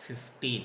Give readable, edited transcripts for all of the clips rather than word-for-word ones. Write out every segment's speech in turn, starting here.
15।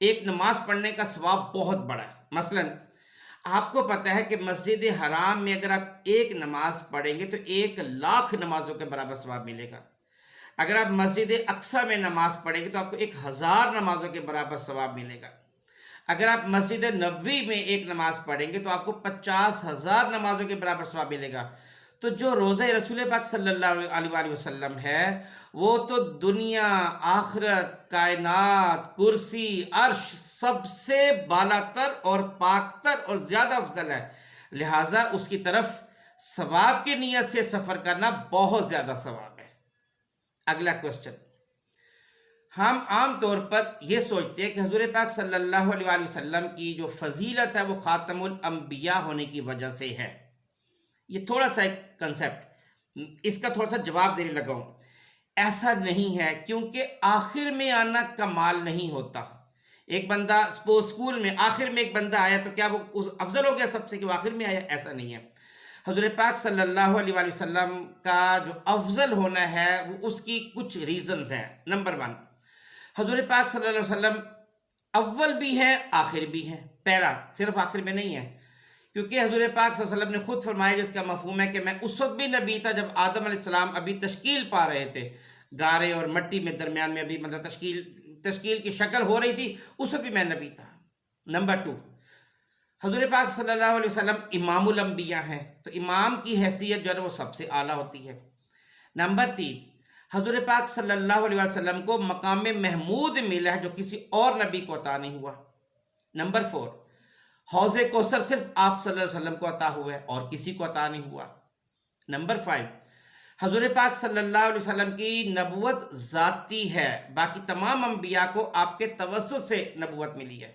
ایک نماز پڑھنے کا ثواب بہت بڑا ہے. مثلاً آپ کو پتہ ہے کہ مسجد حرام میں اگر آپ ایک نماز پڑھیں گے تو 1,00,000 نمازوں کے برابر ثواب ملے گا. اگر آپ مسجد اقصیٰ میں نماز پڑھیں گے تو آپ کو 1,000 نمازوں کے برابر ثواب ملے گا. اگر آپ مسجد نبوی میں ایک نماز پڑھیں گے تو آپ کو 50,000 نمازوں کے برابر ثواب ملے گا. تو جو روزہ رسول پاک صلی اللہ علیہ وآلہ وسلم ہے وہ تو دنیا، آخرت، کائنات، کرسی، عرش سب سے بالا تر اور پاک تر اور زیادہ افضل ہے. لہٰذا اس کی طرف ثواب کی نیت سے سفر کرنا بہت زیادہ ثواب ہے. اگلا کوشچن، ہم عام طور پر یہ سوچتے ہیں کہ حضور پاک صلی اللہ علیہ وآلہ وسلم کی جو فضیلت ہے وہ خاتم الانبیاء ہونے کی وجہ سے ہے. یہ تھوڑا سا ایک کنسیپٹ، اس کا تھوڑا سا جواب دینے لگا ہوں. ایسا نہیں ہے، کیونکہ آخر میں آنا کمال نہیں ہوتا. ایک بندہ اسکول میں آخر میں ایک بندہ آیا تو کیا وہ افضل ہو گیا سب سے کہ وہ آخر میں آیا؟ ایسا نہیں ہے. حضور پاک صلی اللہ علیہ وآلہ وسلم کا جو افضل ہونا ہے وہ اس کی کچھ ریزنز ہیں. نمبر 1، حضور پاک صلی اللہ علیہ وسلم اول بھی ہیں آخر بھی ہیں. پہلا صرف آخر میں نہیں ہے، کیونکہ حضور پاک صلی اللہ علیہ وسلم نے خود فرمایا، جس کا مفہوم ہے کہ میں اس وقت بھی نبی تھا جب آدم علیہ السلام ابھی تشکیل پا رہے تھے، گارے اور مٹی میں درمیان میں ابھی مطلب تشکیل کی شکل ہو رہی تھی، اس وقت بھی میں نبی تھا. نمبر 2، حضور پاک صلی اللہ علیہ وسلم امام الانبیاء ہیں، تو امام کی حیثیت جو ہے وہ سب سے اعلیٰ ہوتی ہے. نمبر 3، حضور پاک صلی اللہ علیہ وسلم کو مقام محمود ملا ہے جو کسی اور نبی کو عطا نہیں ہوا. نمبر 4، حوض کوثر صرف آپ صلی اللہ علیہ وسلم کو عطا ہوا ہے اور کسی کو عطا نہیں ہوا. نمبر 5، حضور پاک صلی اللہ علیہ وسلم کی نبوت ذاتی ہے، باقی تمام انبیاء کو آپ کے توسط سے نبوت ملی ہے.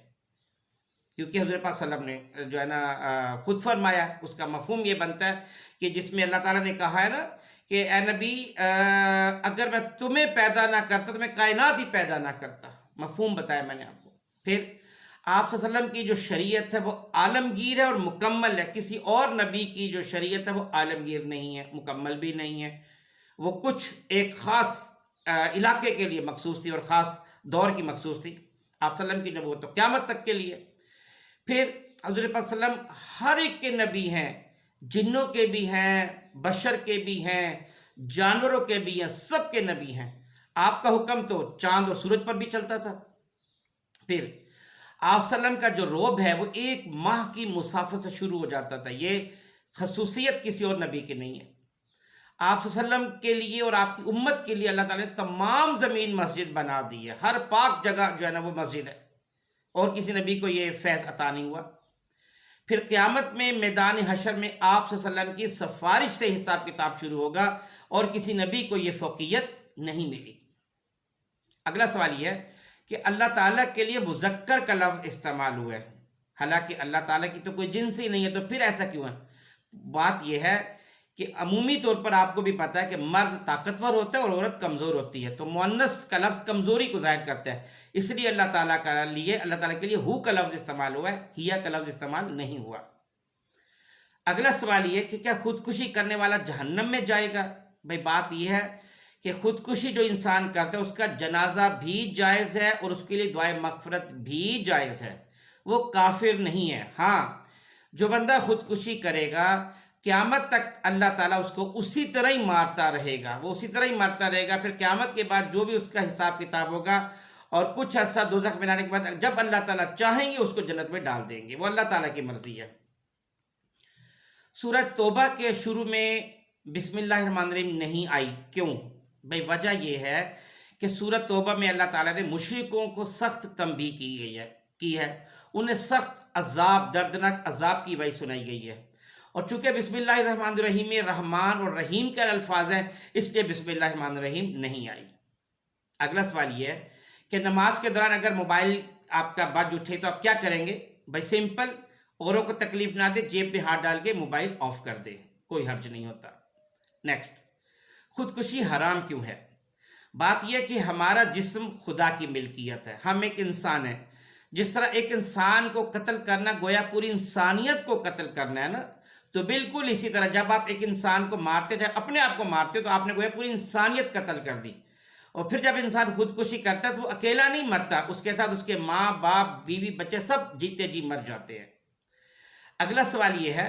کیونکہ حضور پاک صلی اللہ علیہ وسلم نے جو ہے نا خود فرمایا، اس کا مفہوم یہ بنتا ہے کہ جس میں اللہ تعالیٰ نے کہا ہے نا کہ اے نبی اگر میں تمہیں پیدا نہ کرتا تو میں کائنات ہی پیدا نہ کرتا. مفہوم بتایا میں نے آپ کو. پھر آپ صلی اللہ علیہ وسلم کی جو شریعت ہے وہ عالمگیر ہے اور مکمل ہے. کسی اور نبی کی جو شریعت ہے وہ عالمگیر نہیں ہے، مکمل بھی نہیں ہے. وہ کچھ ایک خاص علاقے کے لیے مخصوص تھی اور خاص دور کی مخصوص تھی. آپ صلی اللہ علیہ وسلم کی نبوت تو قیامت تک کے لیے. پھر حضور پاک صلی اللہ علیہ وسلم ہر ایک کے نبی ہیں، جنوں کے بھی ہیں، بشر کے بھی ہیں، جانوروں کے بھی ہیں، سب کے نبی ہیں. آپ کا حکم تو چاند اور سورج پر بھی چلتا تھا. پھر آپ صلی اللہ علیہ وسلم کا جو روب ہے وہ 1 ماہ کی مسافت سے شروع ہو جاتا تھا. یہ خصوصیت کسی اور نبی کی نہیں ہے. آپ صلی اللہ علیہ وسلم کے لیے اور آپ کی امت کے لیے اللہ تعالیٰ نے تمام زمین مسجد بنا دی ہے. ہر پاک جگہ جو ہے نا وہ مسجد ہے، اور کسی نبی کو یہ فیض عطا نہیں ہوا. پھر قیامت میں میدان حشر میں آپ صلی اللہ علیہ وسلم کی سفارش سے حساب کتاب شروع ہوگا اور کسی نبی کو یہ فوقیت نہیں ملی. اگلا سوال یہ ہے کہ اللہ تعالیٰ کے لیے مذکر کا لفظ استعمال ہوا ہے، حالانکہ اللہ تعالیٰ کی تو کوئی جنس ہی نہیں ہے، تو پھر ایسا کیوں ہے؟ بات یہ ہے کہ عمومی طور پر آپ کو بھی پتہ ہے کہ مرد طاقتور ہوتا ہے اور عورت کمزور ہوتی ہے، تو مؤنث کا لفظ کمزوری کو ظاہر کرتا ہے. اس لیے اللہ تعالیٰ کے لیے ہو کا لفظ استعمال ہوا ہے، ہیا کا لفظ استعمال نہیں ہوا. اگلا سوال یہ کہ کیا خودکشی کرنے والا جہنم میں جائے گا؟ بھائی بات یہ ہے کہ خودکشی جو انسان کرتا ہے اس کا جنازہ بھی جائز ہے اور اس کے لیے دعائے مغفرت بھی جائز ہے، وہ کافر نہیں ہے. ہاں، جو بندہ خودکشی کرے گا قیامت تک اللہ تعالیٰ اس کو اسی طرح ہی مارتا رہے گا، وہ اسی طرح ہی مارتا رہے گا. پھر قیامت کے بعد جو بھی اس کا حساب کتاب ہوگا اور کچھ عرصہ دوزخ میں آنے کے بعد جب اللہ تعالیٰ چاہیں گے اس کو جنت میں ڈال دیں گے، وہ اللہ تعالیٰ کی مرضی ہے. سورہ توبہ کے شروع میں بسم اللہ الرحمن الرحیم نہیں آئی، کیوں؟ بھائی وجہ یہ ہے کہ سورہ توبہ میں اللہ تعالیٰ نے مشرکوں کو سخت تنبیہ کی ہے، انہیں سخت عذاب، دردناک عذاب کی وعید سنائی گئی ہے. اور چونکہ بسم اللہ الرحمن الرحیم میں رحمان اور رحیم کے الفاظ ہیں، اس لیے بسم اللہ الرحمن الرحیم نہیں آئی. اگلا سوال یہ ہے کہ نماز کے دوران اگر موبائل آپ کا بج اٹھے تو آپ کیا کریں گے؟ بھائی سمپل، اوروں کو تکلیف نہ دے، جیب میں ہاتھ ڈال کے موبائل آف کر دے، کوئی حرج نہیں ہوتا. نیکسٹ، خودکشی حرام کیوں ہے؟ بات یہ کہ ہمارا جسم خدا کی ملکیت ہے، ہم ایک انسان ہیں. جس طرح ایک انسان کو قتل کرنا گویا پوری انسانیت کو قتل کرنا ہے نا، تو بالکل اسی طرح جب آپ ایک انسان کو مارتے، جب اپنے آپ کو مارتے تو آپ نے گویا پوری انسانیت قتل کر دی. اور پھر جب انسان خودکشی کرتا ہے تو وہ اکیلا نہیں مرتا، اس کے ساتھ اس کے ماں باپ بیوی بچے سب جیتے جی مر جاتے ہیں۔ اگلا سوال یہ ہے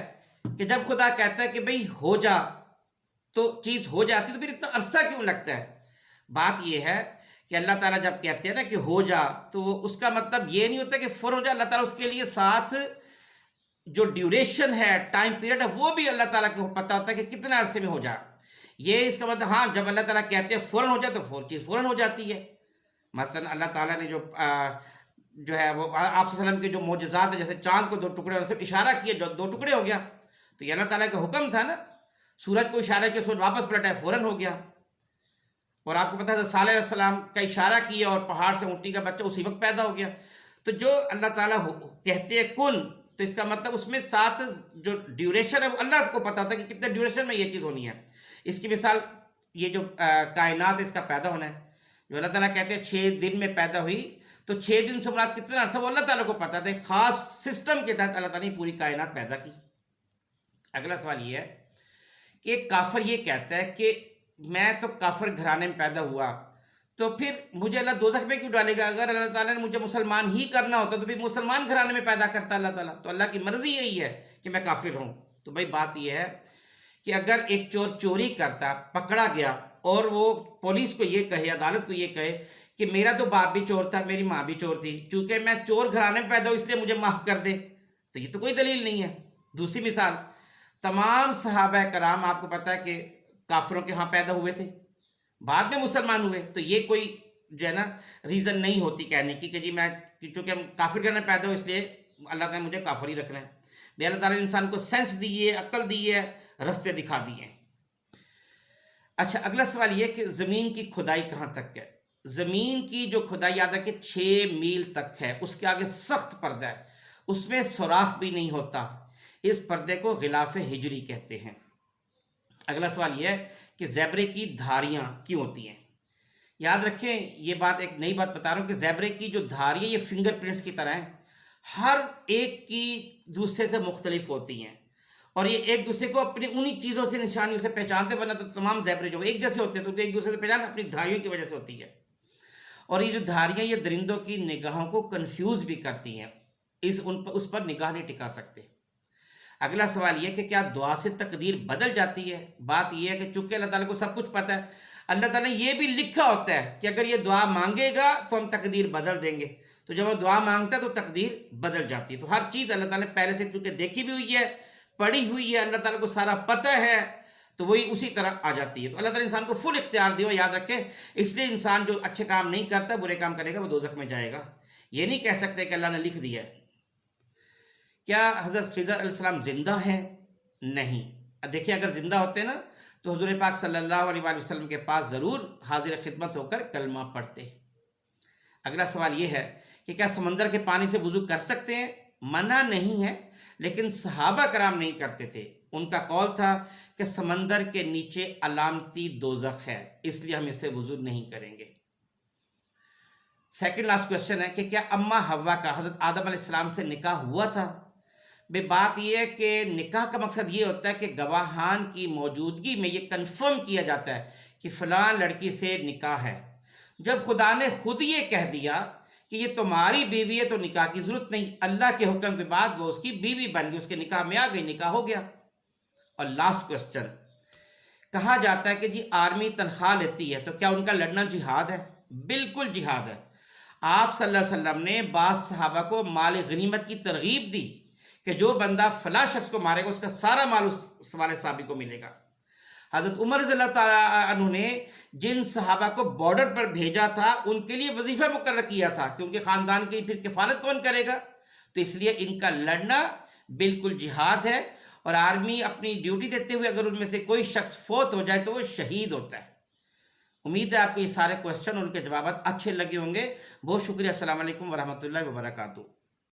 کہ جب خدا کہتا ہے کہ بھئی ہو جا تو چیز ہو جاتی، تو پھر اتنا عرصہ کیوں لگتا ہے؟ بات یہ ہے کہ اللہ تعالیٰ جب کہتے ہیں نا کہ ہو جا، تو اس کا مطلب یہ نہیں ہوتا کہ فوراً ہو جا، اللہ تعالیٰ اس کے لیے ساتھ جو ڈیوریشن ہے، ٹائم پیریڈ ہے، وہ بھی اللہ تعالیٰ کو پتہ ہوتا ہے کہ کتنے عرصے میں ہو جا۔ یہ اس کا مطلب ہاں جب اللہ تعالیٰ کہتے ہیں فوراً ہو جا تو چیز فوراً ہو جاتی ہے۔ مثلا اللہ تعالیٰ نے جو ہے وہ آپ صلی اللہ علیہ وسلم کے جو معجزات ہیں، جیسے چاند کو دو ٹکڑے اور صرف اشارہ کیے جو دو ٹکڑے ہو گیا، تو یہ اللہ تعالیٰ کا حکم تھا نا۔ سورج کو اشارہ کیا، سورج واپس پلٹا ہے، فوراً ہو گیا۔ اور آپ کو پتہ ہے صالح علیہ السلام کا اشارہ کیا اور پہاڑ سے اونٹنی کا بچہ اسی وقت پیدا ہو گیا۔ تو جو اللہ تعالیٰ کہتے ہیں کن، تو اس کا مطلب اس میں ساتھ جو ڈیوریشن ہے وہ اللہ کو پتہ ہوتا ہے کہ کتنے ڈیوریشن میں یہ چیز ہونی ہے۔ اس کی مثال یہ جو کائنات اس کا پیدا ہونا ہے، جو اللہ تعالیٰ کہتے ہیں 6 دن میں پیدا ہوئی، تو 6 دن سے مراد کتنا عرصہ وہ اللہ تعالیٰ کو پتہ تھا۔ ایک خاص سسٹم کے تحت اللہ تعالیٰ نے پوری کائنات پیدا کی۔ اگلا سوال یہ ہے کہ ایک کافر یہ کہتا ہے کہ میں تو کافر گھرانے میں پیدا ہوا، تو پھر مجھے اللہ دوزخ میں کیوں ڈالے گا؟ اگر اللہ تعالیٰ نے مجھے مسلمان ہی کرنا ہوتا تو پھر مسلمان گھرانے میں پیدا کرتا اللہ تعالیٰ، تو اللہ کی مرضی یہی ہے کہ میں کافر ہوں۔ تو بھائی بات یہ ہے کہ اگر ایک چور چوری کرتا، پکڑا گیا، اور وہ پولیس کو یہ کہے، عدالت کو یہ کہے کہ میرا تو باپ بھی چور تھا، میری ماں بھی چور تھی، چونکہ میں چور گھرانے میں پیدا ہوں اس لیے مجھے معاف کر دے، تو یہ تو کوئی دلیل نہیں ہے۔ دوسری مثال، تمام صحابہ کرام آپ کو پتہ ہے کہ کافروں کے ہاں پیدا ہوئے تھے، بعد میں مسلمان ہوئے، تو یہ کوئی جو ہے نا ریزن نہیں ہوتی کہنے کی کہ جی میں چونکہ ہم کافر گھر میں پیدا ہوں اس لیے اللہ تعالیٰ نے مجھے کافر ہی رکھنا ہے۔ بے اللہ تعالیٰ نے انسان کو سینس دی ہے، عقل دی ہے، رستے دکھا دیے ہیں۔ اچھا اگلا سوال یہ کہ زمین کی کھدائی کہاں تک ہے؟ زمین کی جو کھدائی یاد رکھیں 6 میل تک ہے، اس کے آگے سخت پردہ ہے، اس میں سوراخ بھی نہیں ہوتا، اس پردے کو غلاف ہجری کہتے ہیں۔ اگلا سوال یہ ہے کہ زیبرے کی دھاریاں کیوں ہوتی ہیں؟ یاد رکھیں یہ بات ایک نئی بات بتا رہا ہوں کہ زیبرے کی جو دھاریاں یہ فنگر پرنٹس کی طرح ہیں، ہر ایک کی دوسرے سے مختلف ہوتی ہیں، اور یہ ایک دوسرے کو اپنی انہی چیزوں سے نشانیوں سے پہچانتے، ورنہ تو تمام زیبرے جو ایک جیسے ہوتے ہیں تو ایک دوسرے سے پہچان اپنی دھاریوں کی وجہ سے ہوتی ہے۔ اور یہ جو دھاریاں یہ درندوں کی نگاہوں کو کنفیوز بھی کرتی ہیں، اس پر نگاہ نہیں ٹکا سکتے۔ اگلا سوال یہ کہ کیا دعا سے تقدیر بدل جاتی ہے؟ بات یہ ہے کہ چونکہ اللہ تعالیٰ کو سب کچھ پتہ ہے، اللہ تعالیٰ نے یہ بھی لکھا ہوتا ہے کہ اگر یہ دعا مانگے گا تو ہم تقدیر بدل دیں گے، تو جب وہ دعا مانگتا ہے تو تقدیر بدل جاتی ہے۔ تو ہر چیز اللہ تعالیٰ نے پہلے سے چونکہ دیکھی بھی ہوئی ہے، پڑھی ہوئی ہے، اللہ تعالیٰ کو سارا پتہ ہے، تو وہی اسی طرح آ جاتی ہے۔ تو اللہ تعالیٰ انسان کو فل اختیار دیا، یاد رکھیں، اس لیے انسان جو اچھے کام نہیں کرتا برے کام کرے گا وہ دوزخ میں جائے گا۔ یہ نہیں کہہ سکتے کہ اللہ نے لکھ دیا ہے۔ کیا حضرت خضر علیہ السلام زندہ ہیں؟ نہیں۔ دیکھیں اگر زندہ ہوتے نا تو حضور پاک صلی اللہ علیہ وآلہ وسلم کے پاس ضرور حاضر خدمت ہو کر کلمہ پڑھتے۔ اگلا سوال یہ ہے کہ کیا سمندر کے پانی سے وضو کر سکتے ہیں؟ منع نہیں ہے، لیکن صحابہ کرام نہیں کرتے تھے۔ ان کا قول تھا کہ سمندر کے نیچے علامتی دوزخ ہے، اس لیے ہم اس سے وضو نہیں کریں گے۔ سیکنڈ لاسٹ کوشچن ہے کہ کیا اماں حوا کا حضرت آدم علیہ السلام سے نکاح ہوا تھا؟ بے بات یہ ہے کہ نکاح کا مقصد یہ ہوتا ہے کہ گواہان کی موجودگی میں یہ کنفرم کیا جاتا ہے کہ فلاں لڑکی سے نکاح ہے۔ جب خدا نے خود یہ کہہ دیا کہ یہ تمہاری بیوی ہے تو نکاح کی ضرورت نہیں، اللہ کے حکم کے بعد وہ اس کی بیوی بن گئی، اس کے نکاح میں آ گئی، نکاح ہو گیا۔ اور لاسٹ کوشچن، کہا جاتا ہے کہ جی آرمی تنخواہ لیتی ہے تو کیا ان کا لڑنا جہاد ہے؟ بالکل جہاد ہے۔ آپ صلی اللہ علیہ وسلم نے بعض صحابہ کو مال غنیمت کی ترغیب دی کہ جو بندہ فلاں شخص کو مارے گا اس کا سارا مال اس والے صحابی کو ملے گا۔ حضرت عمر رضی اللہ تعالیٰ عنہ نے جن صحابہ کو بارڈر پر بھیجا تھا ان کے لیے وظیفہ مقرر کیا تھا، کیونکہ خاندان کی پھر کفالت کون کرے گا، تو اس لیے ان کا لڑنا بالکل جہاد ہے۔ اور آرمی اپنی ڈیوٹی دیتے ہوئے اگر ان میں سے کوئی شخص فوت ہو جائے تو وہ شہید ہوتا ہے۔ امید ہے آپ کو یہ سارے کوشچن اور ان کے جوابات اچھے لگے ہوں گے۔ بہت شکریہ۔ السلام علیکم ورحمۃ اللہ وبرکاتہ۔